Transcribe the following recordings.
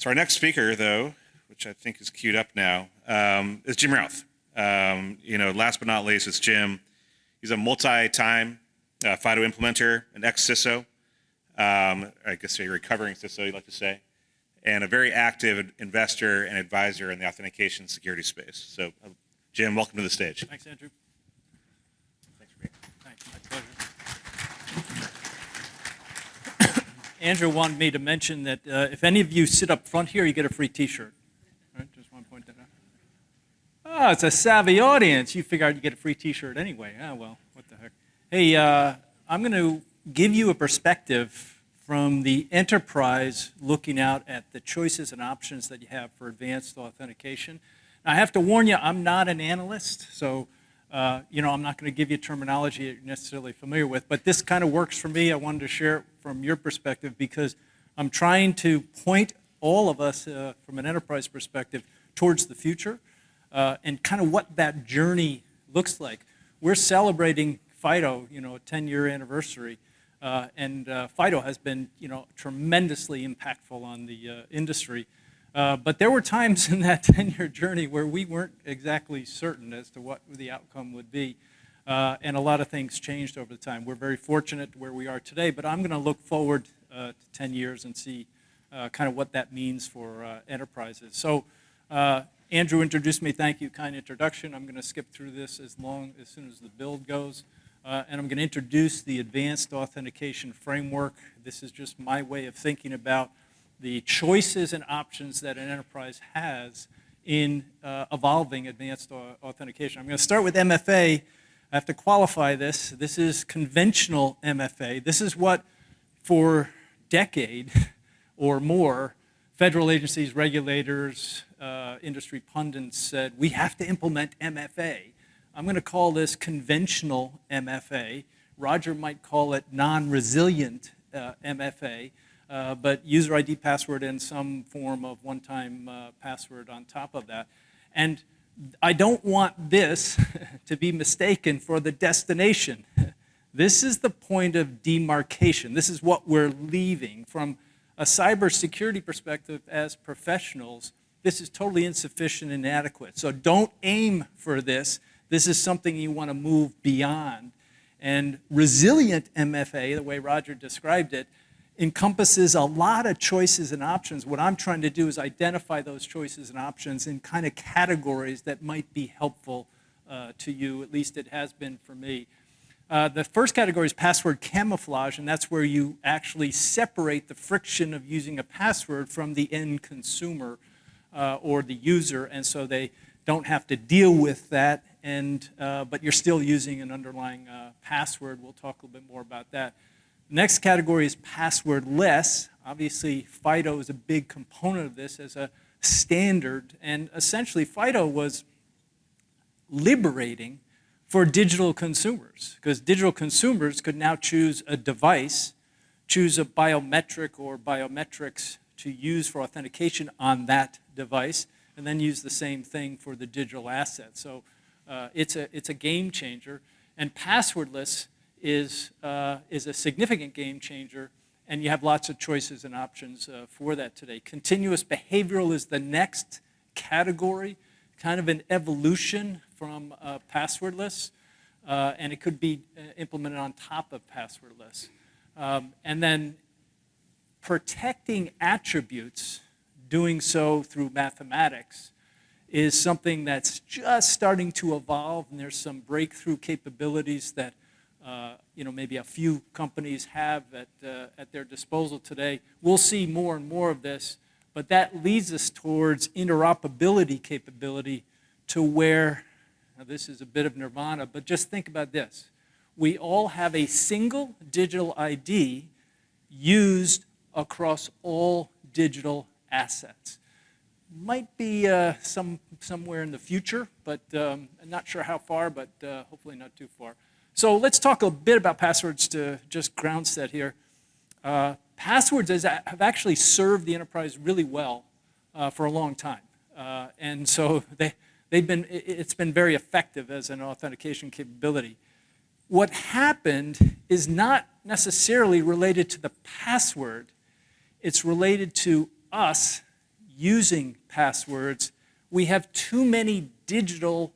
So our next speaker, though, which I think is queued up now, is Jim Routh. Last but not least, it's Jim. He's a multi-time FIDO implementer, an ex-CISO, I guess a recovering CISO, you'd like to say, and a very active investor and advisor in the authentication security space. So, Jim, welcome to the stage. Thanks, Andrew. Thanks for being here. Thanks, my pleasure. Andrew wanted me to mention that if any of you sit up front here, you get a free T-shirt. Right? Just want to point that out. Oh, it's a savvy audience. You figure out you get a free T-shirt anyway. Ah, well, what the heck. Hey, I'm going to give you a perspective from the enterprise looking out at the choices and options that you have for advanced authentication. Now, I have to warn you, I'm not an analyst, so I'm not going to give you terminology that you're necessarily familiar with, but this kind of works for me. I wanted to share it from your perspective because I'm trying to point all of us from an enterprise perspective towards the future and kind of what that journey looks like. We're celebrating FIDO, a 10-year anniversary, and FIDO has been, tremendously impactful on the industry. But there were times in that 10-year journey where we weren't exactly certain as to what the outcome would be, and a lot of things changed over the time. We're very fortunate where we are today, but I'm going to look forward to 10 years and see kind of what that means for enterprises. So Andrew introduced me. Thank you, kind introduction. I'm going to skip through this as soon as the build goes, and I'm going to introduce the advanced authentication framework. This is just my way of thinking about the choices and options that an enterprise has in evolving advanced authentication. I'm going to start with MFA. I have to qualify this. This is conventional MFA. This is what, for a decade or more, federal agencies, regulators, industry pundits said, we have to implement MFA. I'm going to call this conventional MFA. Roger might call it non-resilient MFA. But user ID password and some form of one-time password on top of that. And I don't want this to be mistaken for the destination. This is the point of demarcation. This is what we're leaving. From a cybersecurity perspective as professionals, this is totally insufficient and inadequate. So don't aim for this. This is something you want to move beyond. And resilient MFA, the way Roger described it, encompasses a lot of choices and options. What I'm trying to do is identify those choices and options in kind of categories that might be helpful to you. At least it has been for me. The first category is password camouflage, and that's where you actually separate the friction of using a password from the end consumer or the user, and so they don't have to deal with that, but you're still using an underlying password. We'll talk a little bit more about that. Next category is passwordless. Obviously, FIDO is a big component of this as a standard, and essentially FIDO was liberating for digital consumers, because digital consumers could now choose a device, choose a biometric or biometrics to use for authentication on that device, and then use the same thing for the digital asset. So it's a game changer, and passwordless is a significant game changer, and you have lots of choices and options for that today. Continuous behavioral is the next category, kind of an evolution from passwordless, and it could be implemented on top of passwordless. And then protecting attributes, doing so through mathematics, is something that's just starting to evolve, and there's some breakthrough capabilities that maybe a few companies have at their disposal today. We'll see more and more of this, but that leads us towards interoperability capability to where, now this is a bit of nirvana, but just think about this. We all have a single digital ID used across all digital assets. Might be somewhere in the future, but I'm not sure how far, but hopefully not too far. So let's talk a bit about passwords to just ground set here. Passwords have actually served the enterprise really well for a long time. And so it's been very effective as an authentication capability. What happened is not necessarily related to the password. It's related to us using passwords, we have too many digital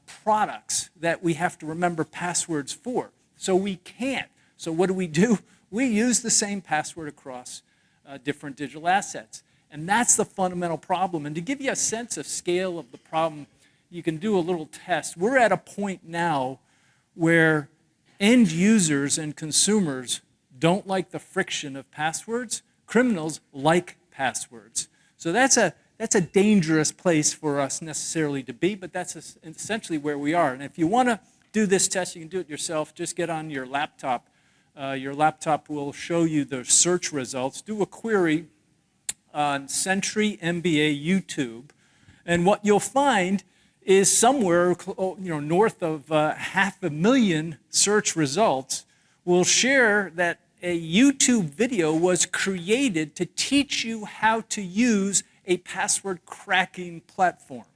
products that we have to remember passwords for. So we can't. So what do? We use the same password across different digital assets. And that's the fundamental problem. And to give you a sense of scale of the problem, you can do a little test. We're at a point now where end users and consumers don't like the friction of passwords. Criminals like passwords. So that's a dangerous place for us necessarily to be, but that's essentially where we are. And if you want to do this test, you can do it yourself. Just get on your laptop. Your laptop will show you the search results. Do a query on Century MBA YouTube, and what you'll find is somewhere north of 500,000 search results will share that a YouTube video was created to teach you how to use a password cracking platform.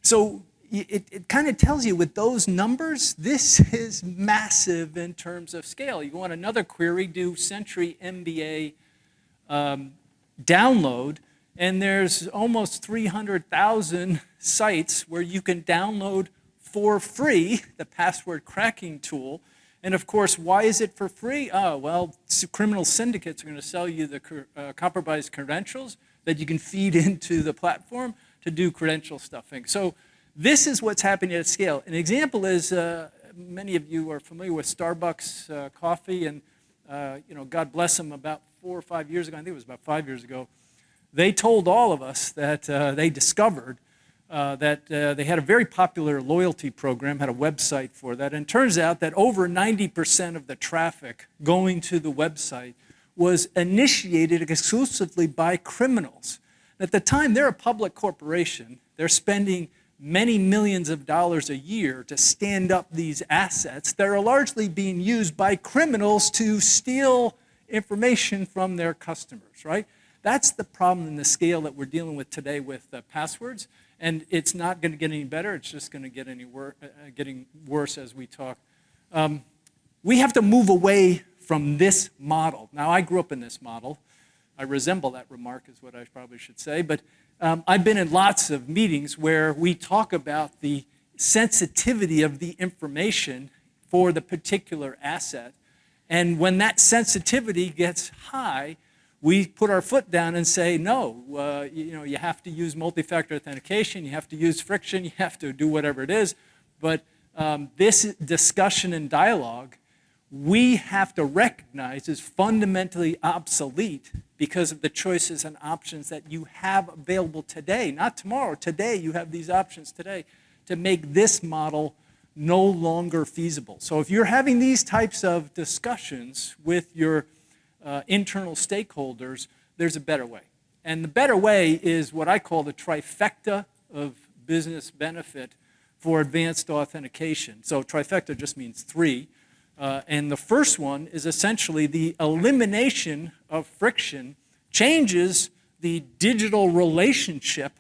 So it kind of tells you with those numbers, this is massive in terms of scale. You want another query, do Century MBA download, and there's almost 300,000 sites where you can download for free the password cracking tool. And of course, why is it for free? Oh, well, criminal syndicates are going to sell you the compromised credentials that you can feed into the platform to do credential stuffing. So this is what's happening at scale. An example is, many of you are familiar with Starbucks coffee, and God bless them, about 4 or 5 years ago, I think it was about 5 years ago, they told all of us that they discovered that they had a very popular loyalty program, had a website for that, and it turns out that over 90% of the traffic going to the website was initiated exclusively by criminals. At the time, they're a public corporation. They're spending many millions of dollars a year to stand up these assets that are largely being used by criminals to steal information from their customers, right? That's the problem in the scale that we're dealing with today with passwords, and it's not going to get any better. It's just going to get getting worse as we talk. We have to move away from this model. Now, I grew up in this model. I resemble that remark is what I probably should say, but I've been in lots of meetings where we talk about the sensitivity of the information for the particular asset. And when that sensitivity gets high, we put our foot down and say, no, you have to use multi-factor authentication, you have to use friction, you have to do whatever it is. But this discussion and dialogue, we have to recognize is fundamentally obsolete because of the choices and options that you have available today, not tomorrow. Today, you have these options today to make this model no longer feasible. So if you're having these types of discussions with your internal stakeholders, there's a better way. And the better way is what I call the trifecta of business benefit for advanced authentication. So trifecta just means 3. And the first one is essentially the elimination of friction changes the digital relationship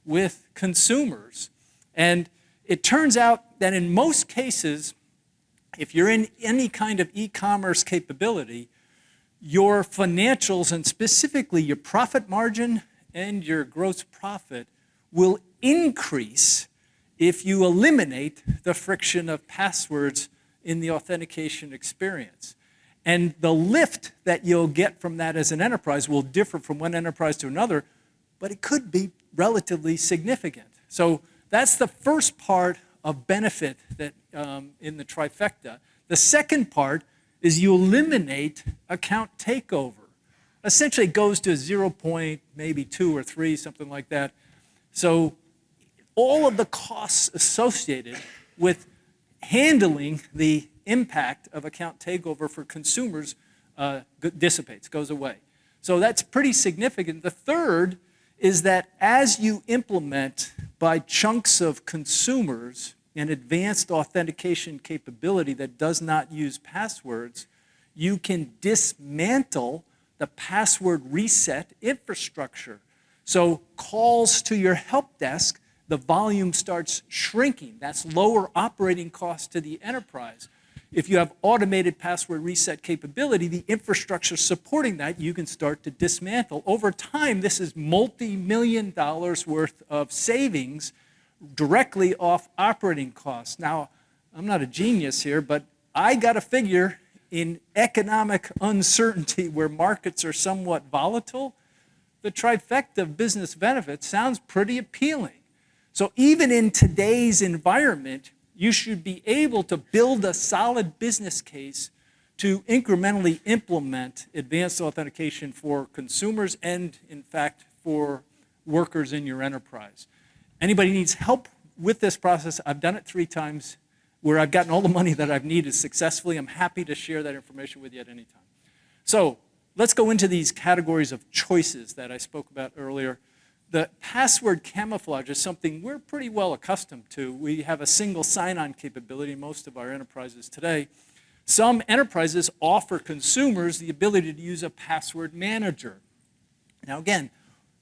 with consumers. And it turns out that in most cases, if you're in any kind of e-commerce capability, your financials and specifically your profit margin and your gross profit will increase if you eliminate the friction of passwords in the authentication experience. And the lift that you'll get from that as an enterprise will differ from one enterprise to another, but it could be relatively significant. So that's the first part of benefit that in the trifecta. The second part is you eliminate account takeover. Essentially, it goes to 0 point, maybe 2 or 3, something like that. So all of the costs associated with handling the impact of account takeover for consumers dissipates, goes away. So that's pretty significant. The third is that as you implement by chunks of consumers an advanced authentication capability that does not use passwords, you can dismantle the password reset infrastructure. So calls to your help desk, the volume starts shrinking. That's lower operating costs to the enterprise. If you have automated password reset capability, the infrastructure supporting that, you can start to dismantle. Over time, this is multi-million dollars worth of savings directly off operating costs. Now, I'm not a genius here, but I got a figure in economic uncertainty where markets are somewhat volatile. The trifecta of business benefits sounds pretty appealing. So even in today's environment, you should be able to build a solid business case to incrementally implement advanced authentication for consumers and, in fact, for workers in your enterprise. Anybody needs help with this process, I've done it 3 times where I've gotten all the money that I've needed successfully. I'm happy to share that information with you at any time. So let's go into these categories of choices that I spoke about earlier. The password camouflage is something we're pretty well accustomed to. We have a single sign-on capability in most of our enterprises today. Some enterprises offer consumers the ability to use a password manager. Now again,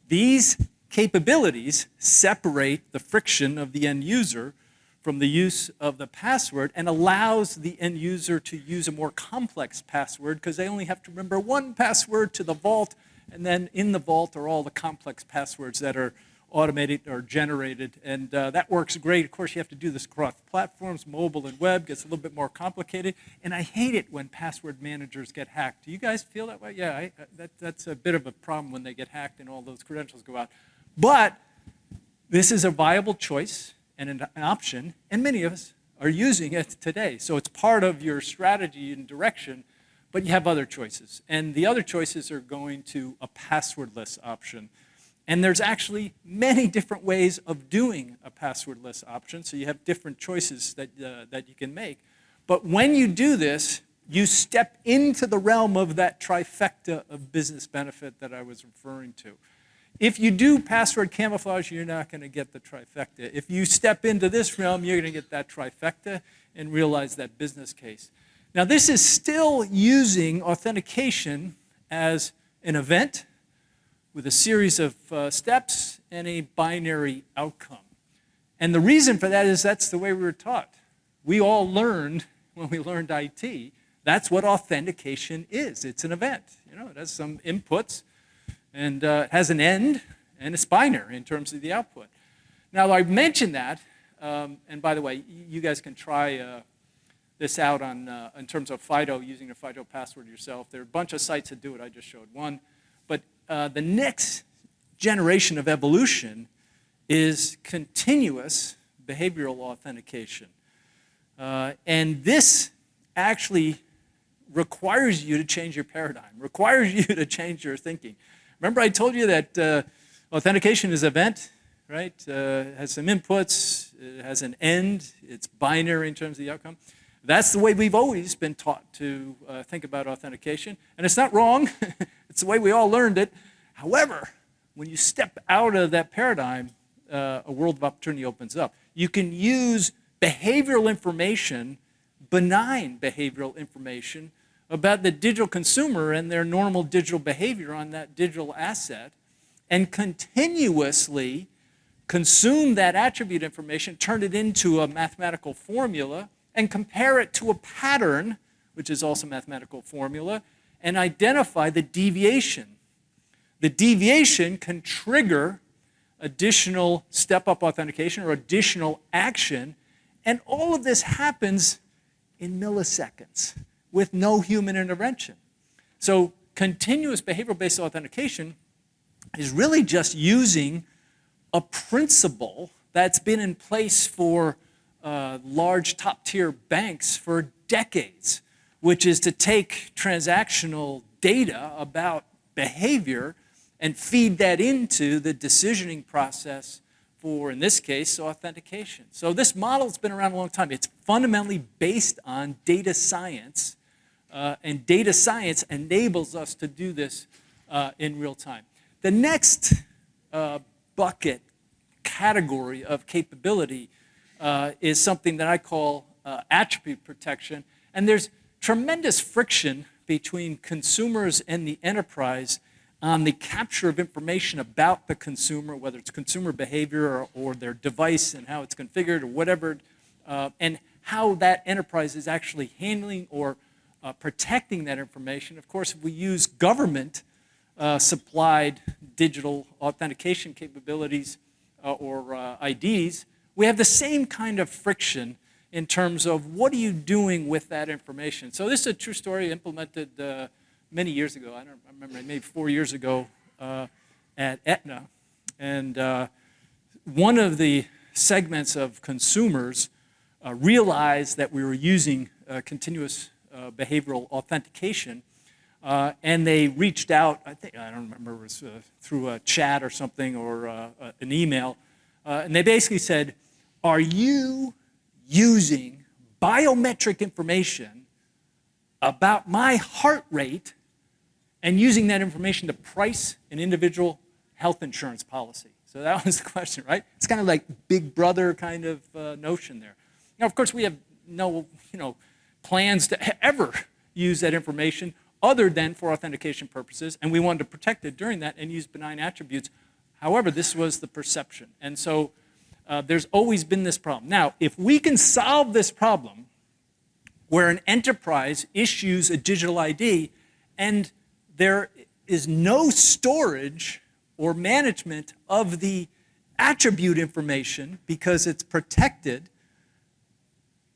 these capabilities separate the friction of the end user from the use of the password and allows the end user to use a more complex password because they only have to remember one password to the vault, and then in the vault are all the complex passwords that are automated or generated, and that works great. Of course, you have to do this across platforms, mobile and web, gets a little bit more complicated, and I hate it when password managers get hacked. Do you guys feel that way? Yeah, that's a bit of a problem when they get hacked and all those credentials go out. But this is a viable choice and an option, and many of us are using it today. So it's part of your strategy and direction, but you have other choices. And the other choices are going to a passwordless option. And there's actually many different ways of doing a passwordless option, so you have different choices that you can make. But when you do this, you step into the realm of that trifecta of business benefit that I was referring to. If you do password camouflage, you're not going to get the trifecta. If you step into this realm, you're going to get that trifecta and realize that business case. Now, this is still using authentication as an event with a series of steps and a binary outcome. And the reason for that is that's the way we were taught. We all learned, when we learned IT, that's what authentication is. It's an event. You know, it has some inputs, and it has an end, and it's binary in terms of the output. Now, I mentioned that, and by the way, you guys can try this out in terms of FIDO, using a FIDO password yourself. There are a bunch of sites that do it. I just showed one. But the next generation of evolution is continuous behavioral authentication. And this actually requires you to change your paradigm, requires you to change your thinking. Remember I told you that authentication is event, right? It has some inputs, it has an end, it's binary in terms of the outcome. That's the way we've always been taught to think about authentication. And it's not wrong, it's the way we all learned it. However, when you step out of that paradigm, a world of opportunity opens up. You can use behavioral information, benign behavioral information, about the digital consumer and their normal digital behavior on that digital asset, and continuously consume that attribute information, turn it into a mathematical formula, and compare it to a pattern, which is also a mathematical formula, and identify the deviation. The deviation can trigger additional step-up authentication or additional action, and all of this happens in milliseconds with no human intervention. So continuous behavioral-based authentication is really just using a principle that's been in place for large top-tier banks for decades, which is to take transactional data about behavior and feed that into the decisioning process for, in this case, authentication. So this model's been around a long time. It's fundamentally based on data science, and data science enables us to do this in real time. The next bucket, category of capability is something that I call attribute protection. And there's tremendous friction between consumers and the enterprise on the capture of information about the consumer, whether it's consumer behavior or their device and how it's configured or whatever, and how that enterprise is actually handling or protecting that information. Of course, if we use government supplied digital authentication capabilities or IDs, we have the same kind of friction in terms of what are you doing with that information. So this is a true story implemented many years ago. I remember maybe 4 years ago at Aetna. And one of the segments of consumers realized that we were using continuous behavioral authentication, and they reached out. I don't remember, it was through a chat or something or an email, and they basically said, "Are you using biometric information about my heart rate and using that information to price an individual health insurance policy?" So that was the question, right? It's kind of like Big Brother kind of notion there. Now, of course, we have no, plans to ever use that information other than for authentication purposes, and we wanted to protect it during that and use benign attributes. However, this was the perception, and so there's always been this problem. Now, if we can solve this problem where an enterprise issues a digital ID and there is no storage or management of the attribute information because it's protected,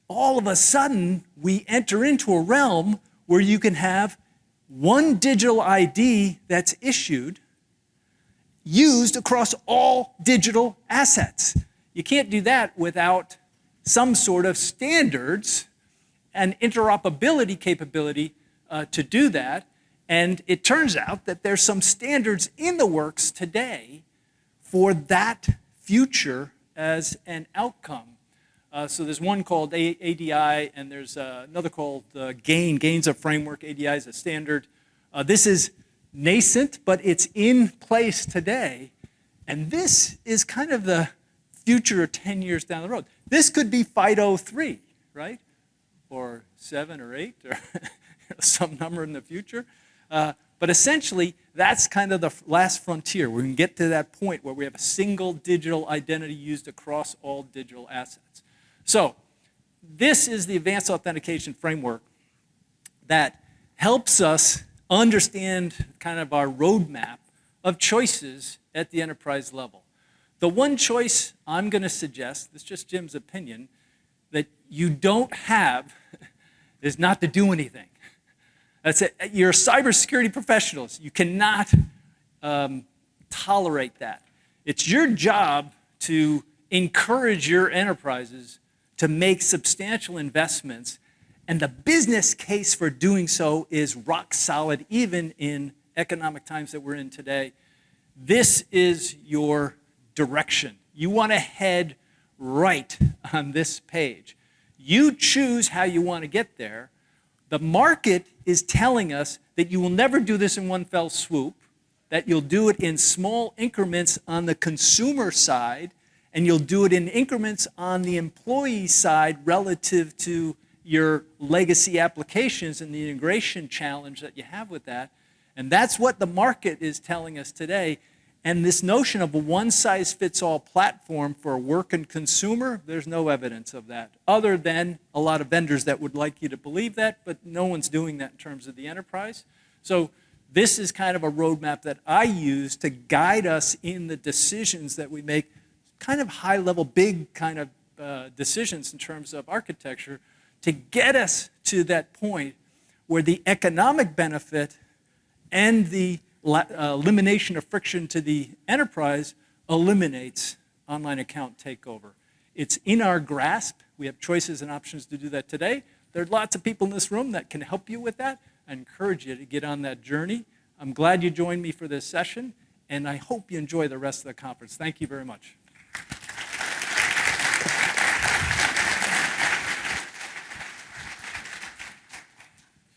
all of a sudden we enter into a realm where you can have one digital ID that's issued used across all digital assets. You can't do that without some sort of standards and interoperability capability to do that. And it turns out that there's some standards in the works today for that future as an outcome. So there's one called ADI, and there's another called GAIN. GAIN's a framework, ADI is a standard. This is nascent, but it's in place today. And this is kind of the future 10 years down the road. This could be FIDO 3, right? Or 7 or 8, or some number in the future. But essentially, that's kind of the last frontier. We can get to that point where we have a single digital identity used across all digital assets. So this is the advanced authentication framework that helps us understand kind of our roadmap of choices at the enterprise level. The one choice I'm going to suggest, this is just Jim's opinion, that you don't have is not to do anything. That's it. You're cybersecurity professionals. You cannot tolerate that. It's your job to encourage your enterprises to make substantial investments, and the business case for doing so is rock solid, even in economic times that we're in today. This is your direction. You want to head right on this page. You choose how you want to get there. The market is telling us that you will never do this in one fell swoop, that you'll do it in small increments on the consumer side, and you'll do it in increments on the employee side relative to your legacy applications and the integration challenge that you have with that. And that's what the market is telling us today. And this notion of a one-size-fits-all platform for work and consumer, there's no evidence of that, other than a lot of vendors that would like you to believe that, but no one's doing that in terms of the enterprise. So this is kind of a roadmap that I use to guide us in the decisions that we make, kind of high-level, big kind of decisions in terms of architecture, to get us to that point where the economic benefit and the elimination of friction to the enterprise eliminates online account takeover. It's in our grasp. We have choices and options to do that today. There are lots of people in this room that can help you with that. I encourage you to get on that journey. I'm glad you joined me for this session, and I hope you enjoy the rest of the conference. Thank you very much.